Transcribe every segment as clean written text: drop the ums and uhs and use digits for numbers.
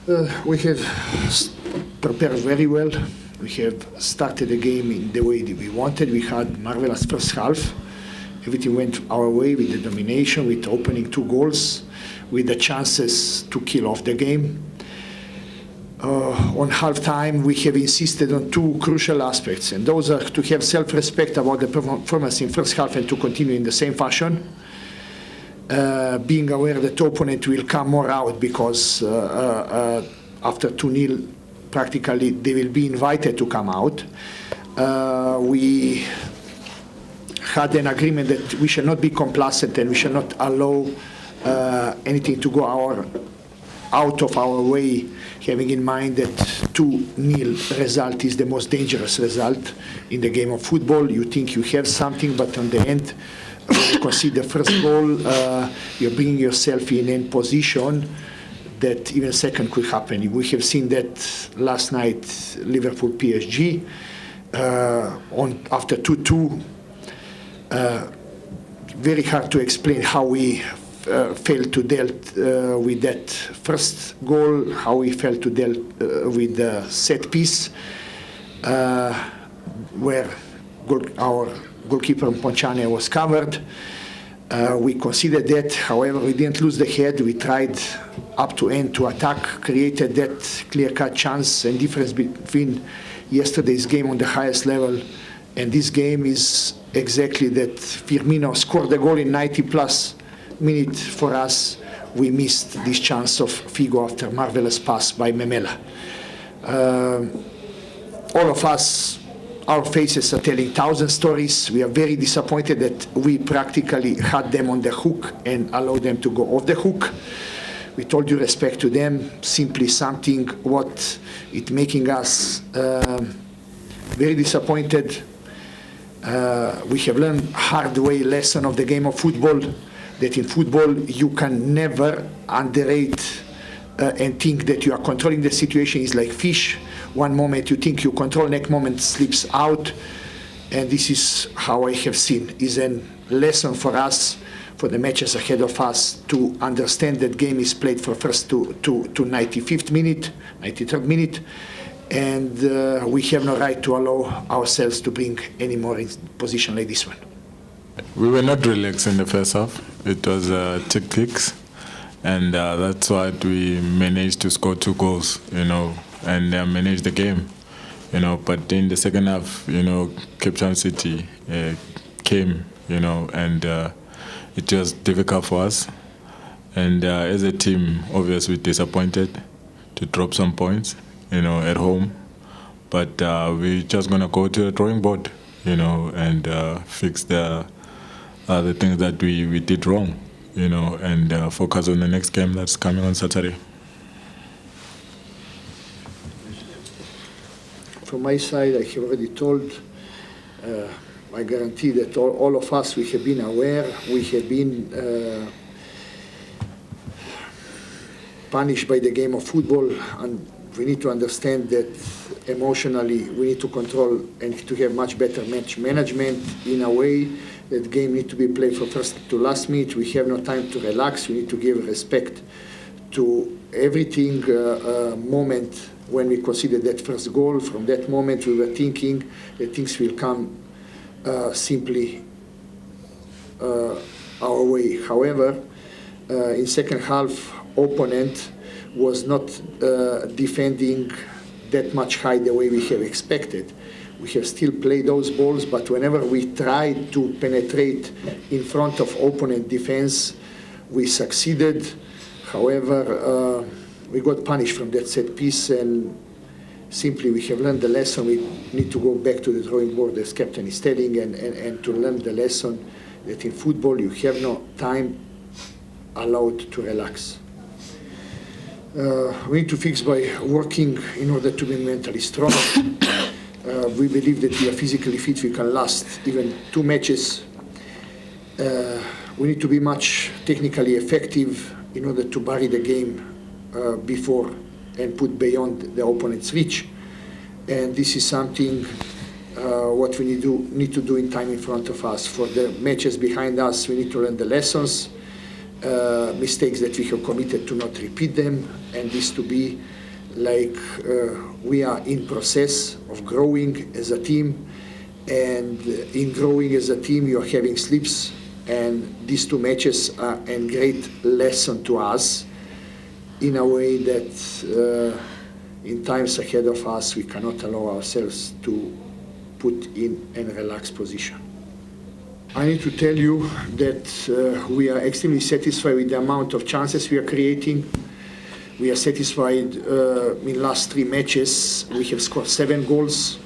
We have prepared very well. We have started the game in the way that we wanted. We had marvelous first half. Everything went our way with the domination, with opening 2 goals, with the chances to kill off the game. On halftime, we have insisted on 2 crucial aspects, and those are to have self-respect about the performance in first half and to continue in the same fashion. Being aware that the opponent will come more out because after 2-0, practically they will be invited to come out. We had an agreement that we shall not be complacent and we shall not allow anything to go out of our way, having in mind that 2-0 result is the most dangerous result in the game of football. You think you have something, but on the end, when you concede the first goal, you're bringing yourself in a position that even second could happen. We have seen that last night, Liverpool PSG, after 2-2. Very hard to explain how we failed to deal with that first goal, how we failed to deal with the set piece, where our goalkeeper Ponchane was covered. We conceded that, however, we didn't lose the head. We tried up to end to attack, created that clear-cut chance and difference between yesterday's game on the highest level and this game is exactly that. Firmino scored the goal in 90+ minute for us. We missed this chance of Figo after marvelous pass by Maela. All of us, our faces are telling 1,000 stories. We are very disappointed that we practically had them on the hook and allowed them to go off the hook. With all due respect to them, simply something what it making us very disappointed. We have learned hard way lesson of the game of football, that in football you can never underrate and think that you are controlling the situation. Is like fish. One moment you think you control, next moment slips out. And this is how I have seen, is a lesson for us, for the matches ahead of us, to understand that game is played for first to 95th minute, 93rd minute. And we have no right to allow ourselves to bring any more in position like this one. We were not relaxed in the first half. It was tick-ticks. And that's why we managed to score 2 goals, and manage the game, But in the second half, Cape Town City came, and it was difficult for us. And as a team, obviously disappointed to drop some points, at home. But we're just going to go to the drawing board, and fix the things that we did wrong, and focus on the next game that's coming on Saturday. From my side, I have already told, I guarantee that all of us, we have been aware, we have been punished by the game of football, and we need to understand that emotionally we need to control and to have much better match management in a way that game need to be played from first to last minute. We have no time to relax. We need to give respect to everything moment when we considered that first goal. From that moment we were thinking that things will come simply our way. However, in second half, opponent was not defending that much high the way we have expected. We have still played those balls, but whenever we tried to penetrate in front of opponent defense, we succeeded. However, we got punished from that set piece, and simply we have learned the lesson. We need to go back to the drawing board, as captain is telling, and to learn the lesson that in football you have no time allowed to relax. We need to fix by working in order to be mentally strong. We believe that we are physically fit, we can last even 2 matches. We need to be much technically effective in order to bury the game before and put beyond the opponent's reach. And this is something what we need to do in time in front of us. For the matches behind us, we need to learn the lessons, mistakes that we have committed, to not repeat them, and this to be we are in process of growing as a team, and in growing as a team you are having slips, and these two matches are a great lesson to us in a way that in times ahead of us we cannot allow ourselves to put in a relaxed position. I need to tell you that we are extremely satisfied with the amount of chances we are creating. We are satisfied in last 3 matches. We have scored 7 goals,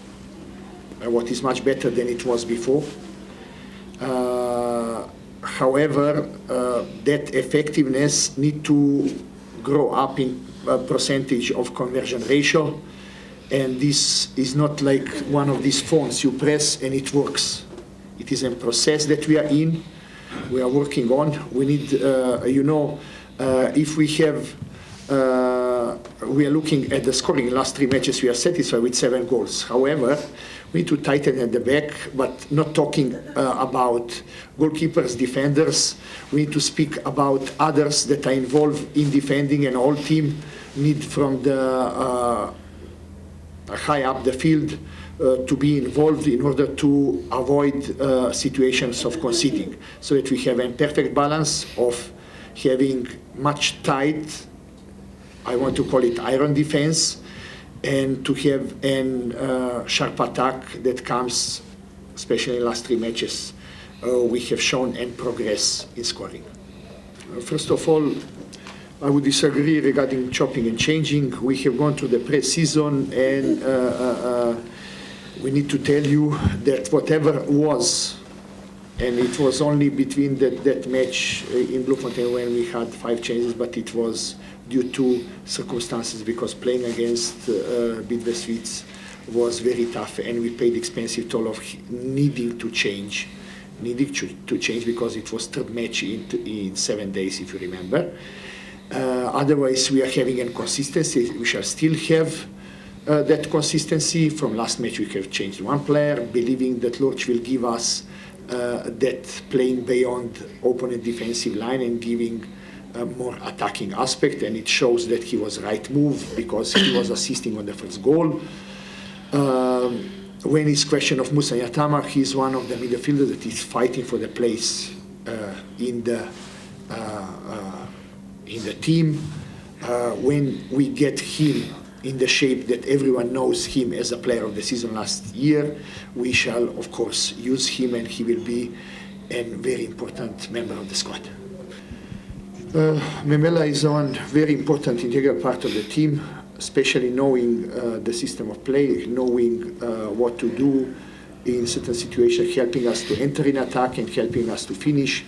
what is much better than it was before. However, that effectiveness need to grow up in percentage of conversion ratio, and this is not like one of these phones you press and it works. It is a process that we are in, we are working on. We need, if we have, we are looking at the scoring in last 3 matches, we are satisfied with 7 goals. However, we need to tighten at the back, but not talking about goalkeepers, defenders. We need to speak about others that are involved in defending, and all team need from the high up the field to be involved in order to avoid situations of conceding, so that we have a perfect balance of having much tight, I want to call it iron defense, and to have a sharp attack that comes, especially in the last 3 matches, we have shown and progress in scoring. First of all, I would disagree regarding chopping and changing. We have gone through the pre-season, and we need to tell you that whatever was, and it was only between that match in Bloemfontein when we had 5 changes, but it was due to circumstances, because playing against Bidvest was very tough, and we paid expensive toll of needing to change, because it was 3rd match in 7 days, if you remember. Otherwise, we are having inconsistency. We shall still have that consistency. From last match, we have changed 1 player, believing that Lorch will give us that playing beyond opponent defensive line and giving a more attacking aspect, and it shows that he was right move, because he was assisting on the first goal. When it's question of Musa Yatama, he's one of the midfielders that is fighting for the place in the team. When we get him in the shape that everyone knows him as a player of the season last year, we shall of course use him, and he will be a very important member of the squad. Maela is one very important integral part of the team, especially knowing the system of play, knowing what to do in certain situations, helping us to enter in attack and helping us to finish.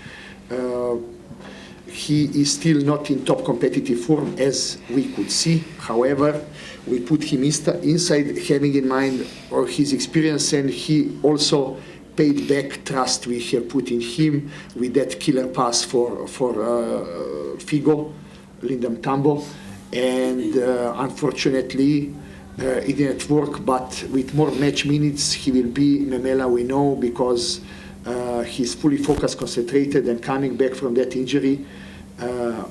He is still not in top competitive form, as we could see. However, we put him inside, having in mind his experience, and he also paid back trust we have put in him with that killer pass for Figo, Lindam Tambo. And unfortunately, it didn't work, but with more match minutes, he will be Maela, we know, because he's fully focused, concentrated, and coming back from that injury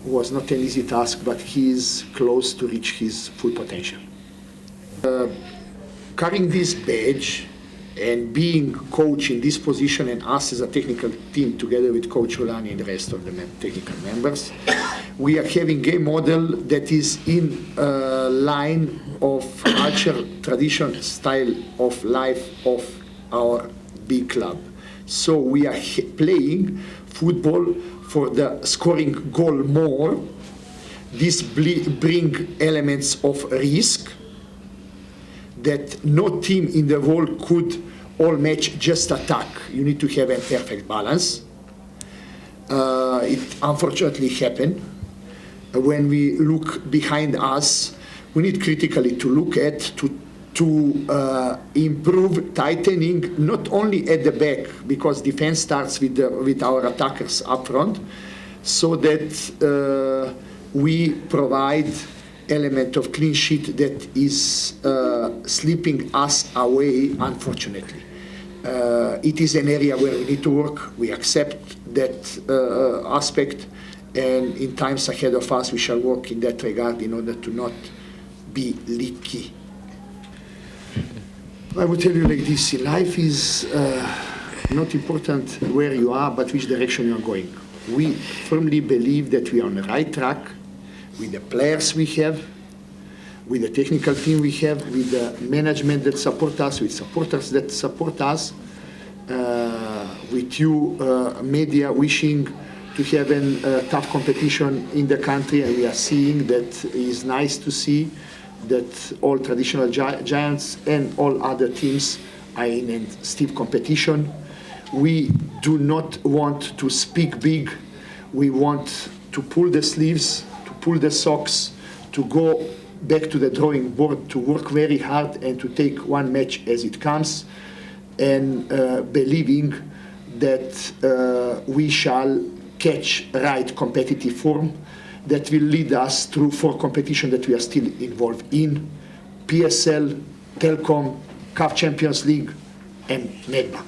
was not an easy task, but he's close to reach his full potential. Carrying this badge and being coach in this position, and us as a technical team together with Coach Rolani and the rest of the technical members, we are having a game model that is in line of culture, tradition, style of life of our big club. So we are playing football for the scoring goal more. This bring elements of risk that no team in the world could all match just attack. You need to have a perfect balance. It unfortunately happened. When we look behind us, we need critically to look at to improve tightening, not only at the back, because defense starts with our attackers up front, so that we provide element of clean sheet that is slipping us away, unfortunately. It is an area where we need to work. We accept that aspect, and in times ahead of us we shall work in that regard in order to not ability. I will tell you like this, life is not important where you are, but which direction you are going. We firmly believe that we are on the right track with the players we have, with the technical team we have, with the management that support us, with supporters that support us, with you media wishing to have a tough competition in the country, and we are seeing that it is nice to see that all traditional giants and all other teams are in a stiff competition. We do not want to speak big. We want to pull the sleeves, to pull the socks, to go back to the drawing board, to work very hard and to take one match as it comes, and believing that we shall catch right competitive form that will lead us through 4 competitions that we are still involved in: PSL, Telkom, CAF Champions League, and Nedbank.